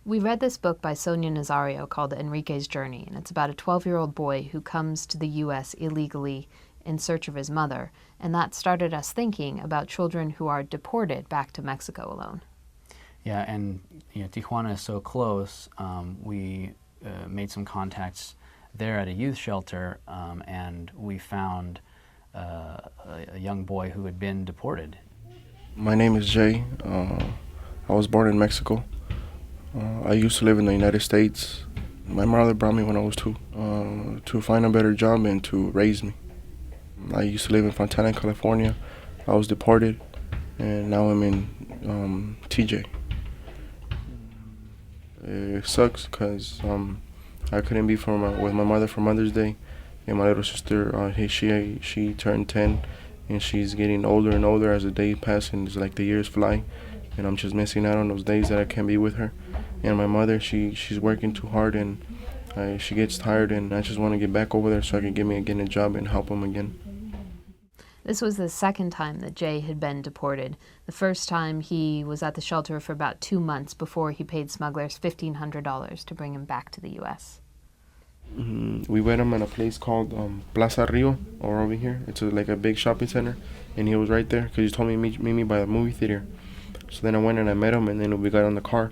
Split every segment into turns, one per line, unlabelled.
We read this book by Sonia Nazario called Enrique's Journey, and it's about a 12-year-old boy who comes to the U.S. illegally in search of his mother, and that started us thinking about children who are deported back to Mexico alone.
Yeah, and Tijuana is so close. We made some contacts there at a youth shelter, and we found a young boy who had been deported.
My name is Jay. I was born in Mexico. I used to live in the United States. My mother brought me when I was 2 to find a better job and to raise me. I used to live in Fontana, California. I was deported, and now I'm in TJ. It sucks because I couldn't be with my mother for Mother's Day, and my little sister, she turned 10, and she's getting older and older as the day passes, and it's like the years fly, and I'm just missing out on those days that I can't be with her. And my mother, she's working too hard, and she gets tired, and I just want to get back over there so I can get a job and help them again.
This was the second time that Jay had been deported. The first time he was at the shelter for about 2 months before he paid smugglers $1,500 to bring him back to the U.S.
We met him at a place called Plaza Rio, or over here. It's like a big shopping center, and he was right there because he told me meet me by the movie theater. So then I went and I met him, and then we got on the car,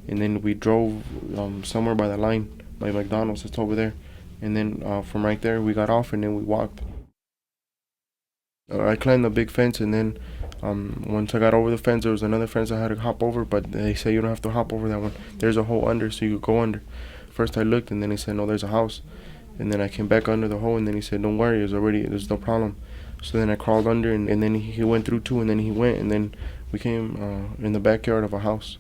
and then we drove somewhere by the line, by McDonald's. It's over there. And then from right there, we got off, and then we walked. I climbed the big fence, and then once I got over the fence, there was another fence I had to hop over, but they say you don't have to hop over that one. There's a hole under, so you could go under. First I looked, and then he said, no, there's a house. And then I came back under the hole, and then he said, don't worry, there's no problem. So then I crawled under, and then he went through too, and then he went, and then we came in the backyard of a house.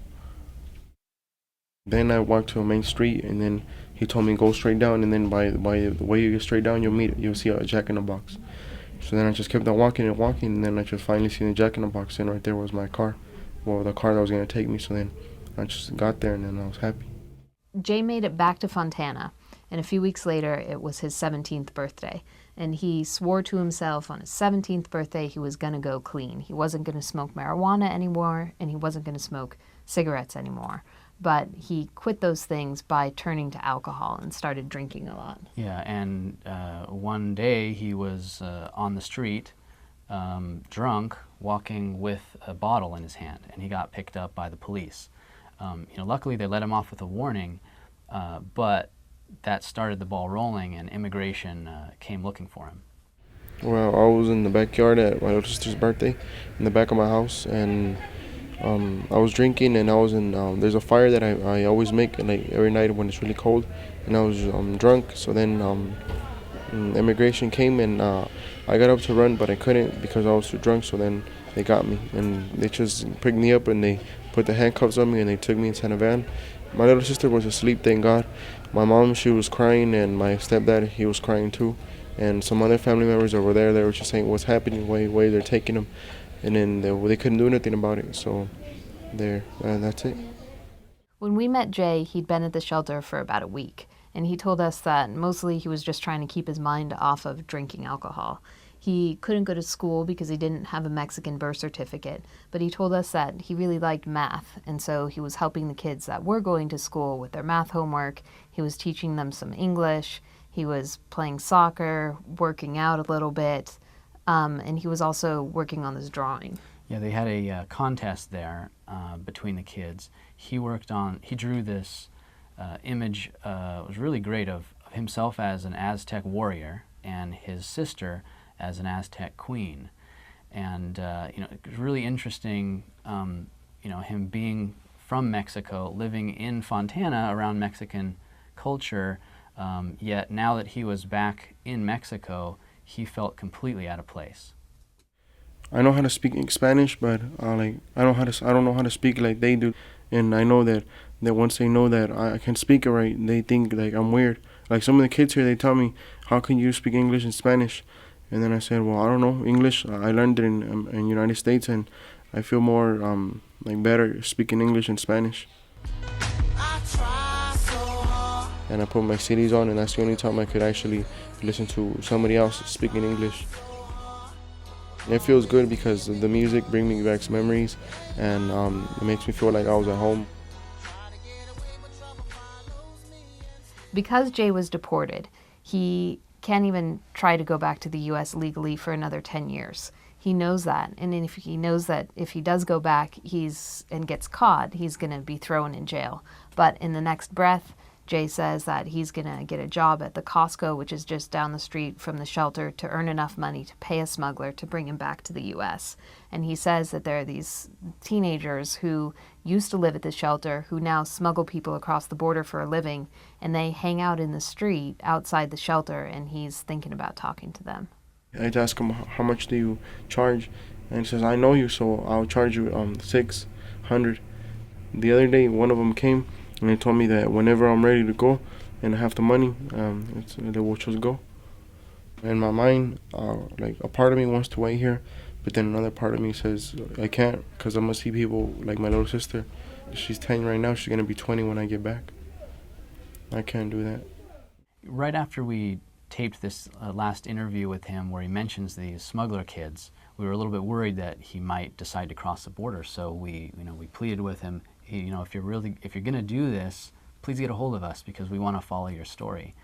Then I walked to a main street, and then he told me go straight down, and then by the way you get straight down, you'll see a Jack in the Box. So then I just kept on walking, and then I just finally seen the Jack in the Box, and right there was my car. Well, the car that was going to take me, so then I just got there, and then I was happy.
Jay made it back to Fontana, and a few weeks later, it was his 17th birthday. And he swore to himself on his 17th birthday he was going to go clean. He wasn't going to smoke marijuana anymore, and he wasn't going to smoke cigarettes anymore. But he quit those things by turning to alcohol and started drinking a lot.
Yeah, and one day he was on the street, drunk, walking with a bottle in his hand, and he got picked up by the police. Luckily they let him off with a warning, but that started the ball rolling, and immigration came looking for him.
Well, I was in the backyard at my little sister's birthday, in the back of my house, and I was drinking, and I was in. There's a fire that I always make like every night when it's really cold, and I was drunk. So then immigration came, and I got up to run, but I couldn't because I was too drunk. So then they got me, and they just picked me up, and they put the handcuffs on me, and they took me inside a van. My little sister was asleep, thank God. My mom, she was crying, and my stepdad, he was crying too, and some other family members over there. They were just saying what's happening, why they're taking him. And then they couldn't do anything about it, so that's it.
When we met Jay, he'd been at the shelter for about a week, and he told us that mostly he was just trying to keep his mind off of drinking alcohol. He couldn't go to school because he didn't have a Mexican birth certificate, but he told us that he really liked math, and so he was helping the kids that were going to school with their math homework. He was teaching them some English. He was playing soccer, working out a little bit. And he was also working on this drawing.
Yeah, they had a contest there between the kids. He drew this image, it was really great, of himself as an Aztec warrior and his sister as an Aztec queen. And it was really interesting, him being from Mexico, living in Fontana around Mexican culture, yet now that he was back in Mexico, he felt completely out of place.
I know how to speak Spanish, but I don't know how to speak like they do. And I know that once they know that I can speak it right, they think like I'm weird. Like some of the kids here, they tell me, "How can you speak English and Spanish?" And then I said, "Well, I don't know English. I learned it in United States, and I feel more better speaking English and Spanish." And I put my CDs on, and that's the only time I could actually listen to somebody else speaking English. And it feels good because the music brings me back some memories, and it makes me feel like I was at home.
Because Jay was deported, he can't even try to go back to the U.S. legally for another 10 years. He knows that, and if he knows that if he does go back and gets caught, he's going to be thrown in jail. But in the next breath, Jay says that he's going to get a job at the Costco, which is just down the street from the shelter, to earn enough money to pay a smuggler to bring him back to the U.S. And he says that there are these teenagers who used to live at the shelter who now smuggle people across the border for a living, and they hang out in the street outside the shelter, and he's thinking about talking to them.
I asked him, how much do you charge? And he says, I know you, so I'll charge you $600. The other day, one of them came, and they told me that whenever I'm ready to go and I have the money, they will just go. In my mind, like a part of me wants to wait here, but then another part of me says I can't, because I'm gonna see people like my little sister. She's 10 right now. She's gonna be 20 when I get back. I can't do that.
Right after we taped this last interview with him, where he mentions these smuggler kids, we were a little bit worried that he might decide to cross the border. So we pleaded with him. If you're going to do this, please get a hold of us, because we want to follow your story.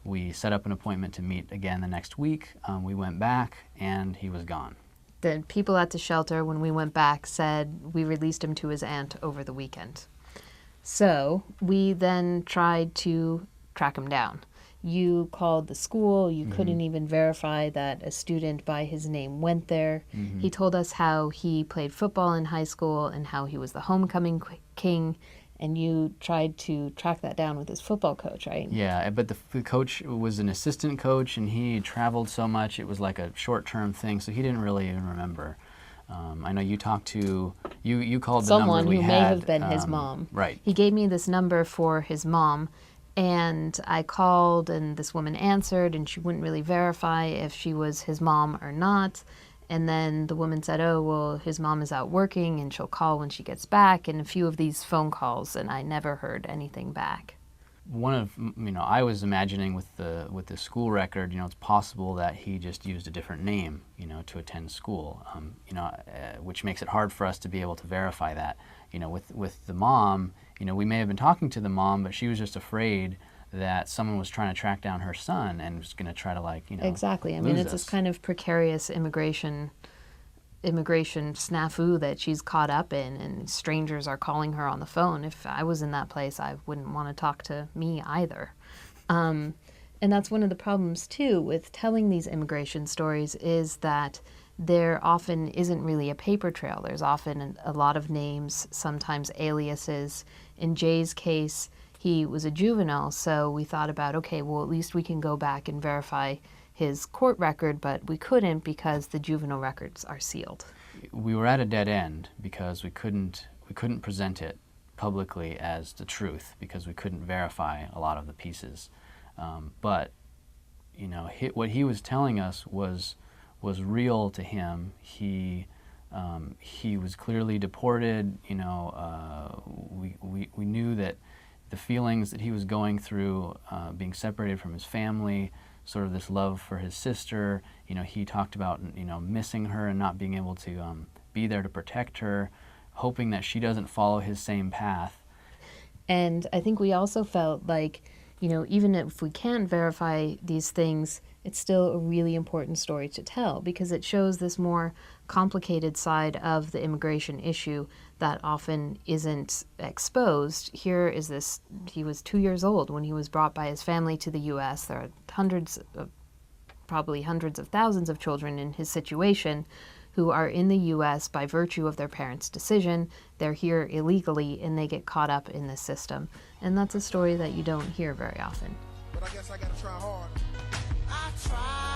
We set up an appointment to meet again the next week. We went back, and he was gone.
The people at the shelter, when we went back, said we released him to his aunt over the weekend. So we then tried to track him down. You called the school. You couldn't even verify that a student by his name went there. He told us how he played football in high school and how he was the homecoming king, and you tried to track that down with his football coach, right?
Yeah, but the coach was an assistant coach, and he traveled so much, it was like a short-term thing, so he didn't really even remember. I know you talked to, you called the number we had.
Someone who may have been his mom.
Right.
He gave me this number for his mom, and I called, and this woman answered, and she wouldn't really verify if she was his mom or not. And then the woman said, oh, well, his mom is out working, and she'll call when she gets back, and a few of these phone calls, and I never heard anything back.
I was imagining with the school record, it's possible that he just used a different name, to attend school, which makes it hard for us to be able to verify that. With the mom, we may have been talking to the mom, but she was just afraid that someone was trying to track down her son and was going to try to
Exactly. I mean, it's this kind of precarious immigration snafu that she's caught up in, and strangers are calling her on the phone. If I was in that place, I wouldn't want to talk to me either. And that's one of the problems too with telling these immigration stories, is that there often isn't really a paper trail. There's often a lot of names, sometimes aliases. In Jay's case, he was a juvenile, so we thought about, okay, well, at least we can go back and verify his court record, but we couldn't because the juvenile records are sealed.
We were at a dead end because we couldn't present it publicly as the truth, because we couldn't verify a lot of the pieces. But what he was telling us was real to him. He was clearly deported. We knew that the feelings that he was going through, being separated from his family, sort of this love for his sister. He talked about missing her and not being able to be there to protect her, hoping that she doesn't follow his same path.
And I think we also felt like, even if we can't verify these things, it's still a really important story to tell, because it shows this more complicated side of the immigration issue that often isn't exposed. Here is this, he was 2 years old when he was brought by his family to the U.S. There are probably hundreds of thousands of children in his situation who are in the U.S. by virtue of their parents' decision. They're here illegally, and they get caught up in this system. And that's a story that you don't hear very often.
But I guess I gotta try hard. I try.